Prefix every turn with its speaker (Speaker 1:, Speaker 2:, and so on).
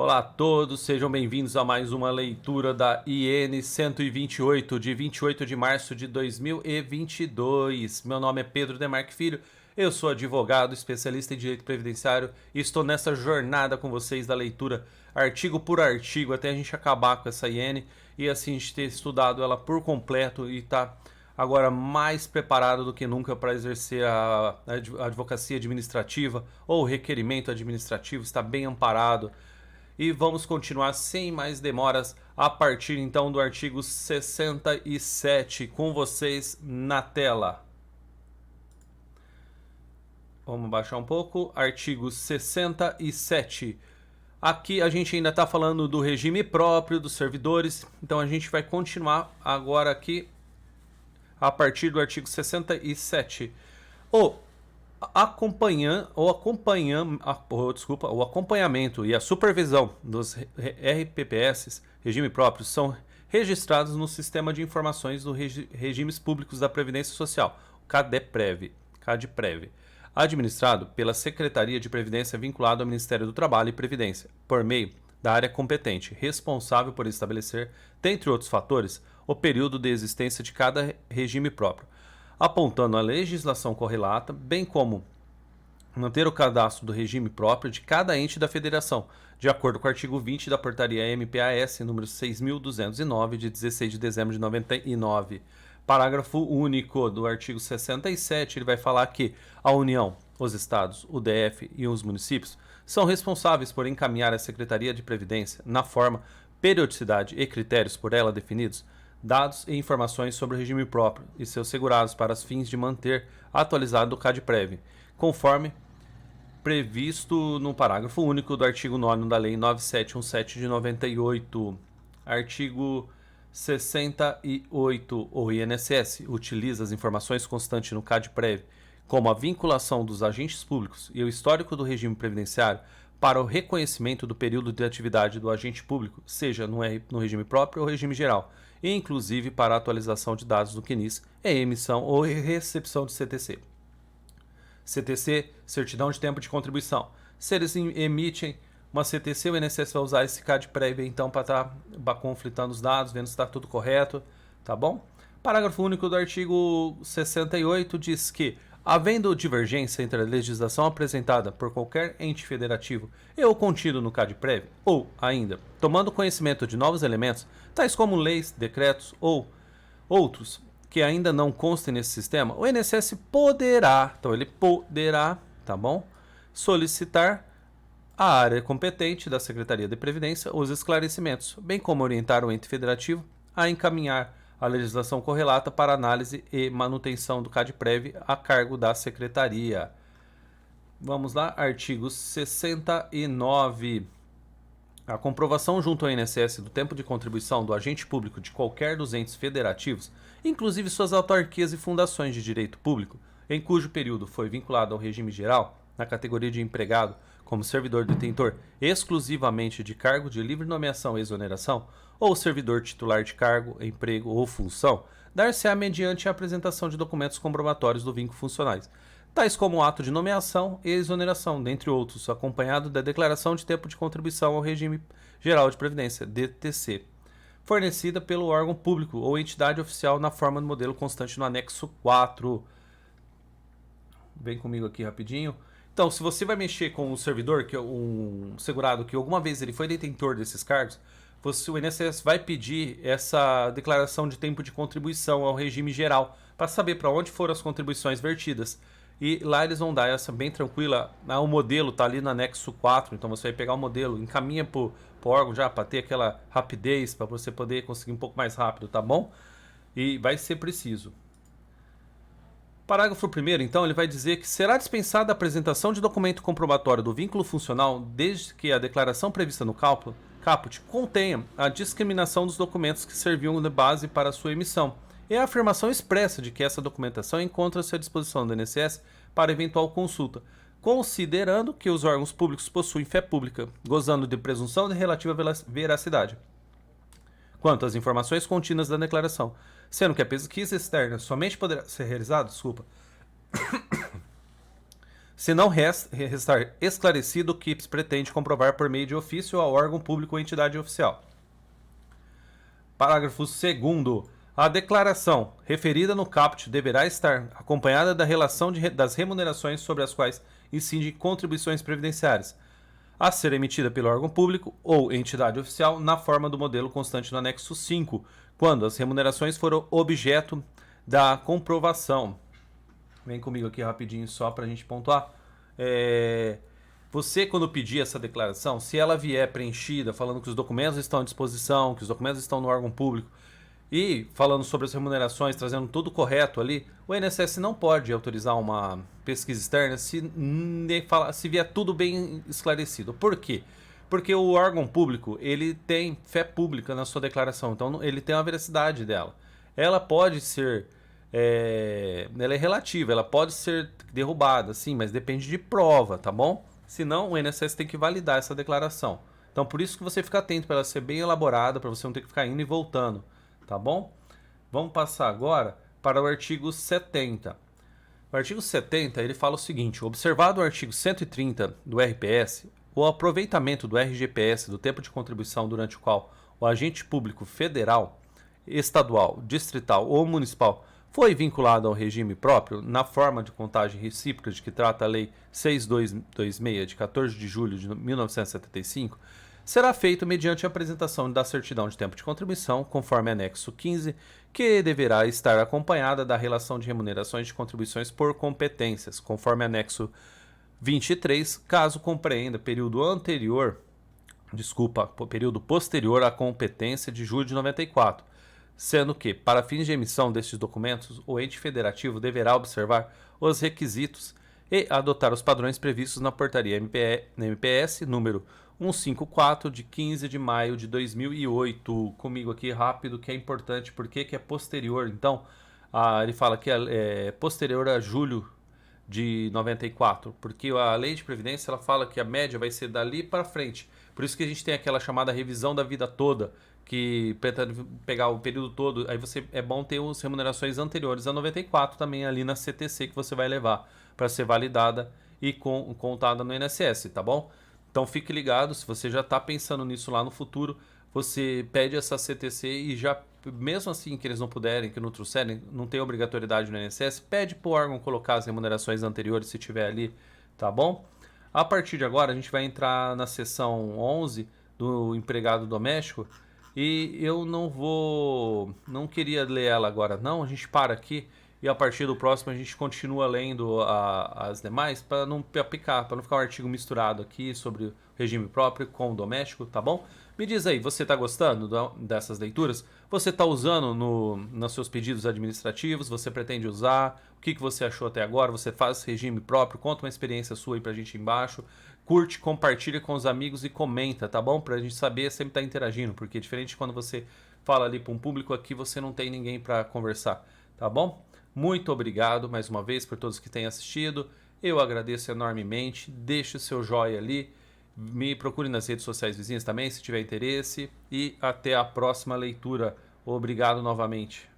Speaker 1: Olá a todos, sejam bem-vindos a mais uma leitura da IN 128, de 28 de março de 2022. Meu nome é Pedro Demarque Filho, eu sou advogado, especialista em direito previdenciário e estou nessa jornada com vocês da leitura artigo por artigo até a gente acabar com essa IN e assim a gente ter estudado ela por completo e tá agora mais preparado do que nunca para exercer a advocacia administrativa ou o requerimento administrativo, está bem amparado. E vamos continuar sem mais demoras a partir então do artigo 67 com vocês na tela. Vamos baixar um pouco. Artigo 67. Aqui a gente ainda está falando do regime próprio dos servidores, então a gente vai continuar agora aqui a partir do artigo 67. O acompanhamento e a supervisão dos RPPS, regime próprio, são registrados no Sistema de Informações dos Regimes Públicos da Previdência Social, CADPREV, administrado pela Secretaria de Previdência vinculado ao Ministério do Trabalho e Previdência, por meio da área competente, responsável por estabelecer, dentre outros fatores, o período de existência de cada regime próprio, apontando a legislação correlata, bem como manter o cadastro do regime próprio de cada ente da federação, de acordo com o artigo 20 da portaria MPAS número 6.209, de 16 de dezembro de 99. Parágrafo único do artigo 67, ele vai falar que a União, os Estados, o DF e os municípios são responsáveis por encaminhar à Secretaria de Previdência, na forma, periodicidade e critérios por ela definidos, dados e informações sobre o regime próprio e seus segurados para os fins de manter atualizado o CADPREV, conforme previsto no parágrafo único do artigo 9º da Lei 9717 de 98. Artigo 68. O INSS utiliza as informações constantes no CADPREV, como a vinculação dos agentes públicos e o histórico do regime previdenciário, para o reconhecimento do período de atividade do agente público, seja no regime próprio ou regime geral, e inclusive para a atualização de dados do CNIS e emissão ou recepção de CTC. CTC, certidão de tempo de contribuição. Se eles emitem uma CTC, o INSS vai usar esse CADPREV então para estar conflitando os dados, vendo se está tudo correto, tá bom? Parágrafo único do artigo 68 diz que, havendo divergência entre a legislação apresentada por qualquer ente federativo e o contido no CADPREV, ou, ainda, tomando conhecimento de novos elementos, tais como leis, decretos ou outros que ainda não constem nesse sistema, o INSS poderá, então ele poderá, tá bom, solicitar à área competente da Secretaria de Previdência os esclarecimentos, bem como orientar o ente federativo a encaminhar a legislação correlata para análise e manutenção do CADPREV a cargo da Secretaria. Vamos lá, artigo 69. A comprovação junto ao INSS do tempo de contribuição do agente público de qualquer dos entes federativos, inclusive suas autarquias e fundações de direito público, em cujo período foi vinculado ao regime geral, na categoria de empregado, como servidor detentor exclusivamente de cargo de livre nomeação e exoneração, ou servidor titular de cargo, emprego ou função, dar-se-á mediante a apresentação de documentos comprobatórios do vínculo funcionais, tais como o ato de nomeação e exoneração, dentre outros, acompanhado da declaração de tempo de contribuição ao regime geral de previdência, DTC, fornecida pelo órgão público ou entidade oficial na forma do modelo constante no anexo 4. Vem comigo aqui rapidinho. Então, se você vai mexer com um servidor, que é um segurado que alguma vez ele foi detentor desses cargos, o INSS vai pedir essa declaração de tempo de contribuição ao regime geral, para saber para onde foram as contribuições vertidas. E lá eles vão dar essa bem tranquila. O modelo está ali no anexo 4, então você vai pegar o modelo, encaminha para o órgão já para ter aquela rapidez, para você poder conseguir um pouco mais rápido, tá bom? E vai ser preciso. Parágrafo 1º, então, ele vai dizer que será dispensada a apresentação de documento comprobatório do vínculo funcional desde que a declaração prevista no caput contenha a discriminação dos documentos que serviam de base para sua emissão e a afirmação expressa de que essa documentação encontra-se à disposição do INSS para eventual consulta, considerando que os órgãos públicos possuem fé pública, gozando de presunção de relativa veracidade quanto às informações contidas na declaração, sendo que a pesquisa externa somente poderá ser realizada, se não restar esclarecido o que pretende comprovar por meio de ofício ao órgão público ou entidade oficial. Parágrafo 2º. A declaração referida no caput deverá estar acompanhada da relação das remunerações sobre as quais incide contribuições previdenciárias, a ser emitida pelo órgão público ou entidade oficial na forma do modelo constante no anexo 5, quando as remunerações foram objeto da comprovação. Vem comigo aqui rapidinho só para a gente pontuar. Você, quando pedir essa declaração, se ela vier preenchida, falando que os documentos estão à disposição, que os documentos estão no órgão público, e falando sobre as remunerações, trazendo tudo correto ali, o INSS não pode autorizar uma pesquisa externa se vier tudo bem esclarecido. Por quê? Porque o órgão público, ele tem fé pública na sua declaração, então ele tem a veracidade dela. Ela pode ser... ela é relativa, ela pode ser derrubada, sim, mas depende de prova, tá bom? Senão, o INSS tem que validar essa declaração. Então, por isso que você fica atento para ela ser bem elaborada, para você não ter que ficar indo e voltando. Tá bom? Vamos passar agora para o artigo 70. O artigo 70 ele fala o seguinte: observado o artigo 130 do RPS, o aproveitamento do RGPS do tempo de contribuição durante o qual o agente público federal, estadual, distrital ou municipal foi vinculado ao regime próprio na forma de contagem recíproca de que trata a Lei 6226 de 14 de julho de 1975, será feito mediante a apresentação da certidão de tempo de contribuição, conforme anexo 15, que deverá estar acompanhada da relação de remunerações de contribuições por competências, conforme anexo 23, caso compreenda período posterior à competência de julho de 94, sendo que, para fins de emissão destes documentos, o ente federativo deverá observar os requisitos e adotar os padrões previstos na portaria MPS número 154 de 15 de maio de 2008. Comigo aqui rápido, que é importante, porque que é posterior. Então, ele fala que é posterior a julho de 94, porque a lei de previdência ela fala que a média vai ser dali para frente. Por isso que a gente tem aquela chamada revisão da vida toda, que pretende pegar o período todo. Aí é bom ter as remunerações anteriores a 94 também ali na CTC que você vai levar para ser validada e contada no INSS, tá bom? Então fique ligado, se você já está pensando nisso lá no futuro, você pede essa CTC e já, mesmo assim que eles não puderem, que não trouxerem, não tem obrigatoriedade no INSS, pede para o órgão colocar as remunerações anteriores se tiver ali, tá bom? A partir de agora a gente vai entrar na seção 11 do empregado doméstico e eu não queria ler ela agora não, a gente para aqui. E a partir do próximo a gente continua lendo as demais para não picar, para não ficar um artigo misturado aqui sobre o regime próprio com o doméstico, tá bom? Me diz aí, você está gostando dessas leituras? Você está usando nos seus pedidos administrativos? Você pretende usar? O que você achou até agora? Você faz regime próprio? Conta uma experiência sua aí pra gente embaixo. Curte, compartilha com os amigos e comenta, tá bom? Pra gente saber, sempre tá interagindo, porque diferente de quando você fala ali para um público, aqui você não tem ninguém para conversar, tá bom? Muito obrigado mais uma vez por todos que têm assistido. Eu agradeço enormemente. Deixe o seu joinha ali. Me procure nas redes sociais vizinhas também, se tiver interesse. E até a próxima leitura. Obrigado novamente.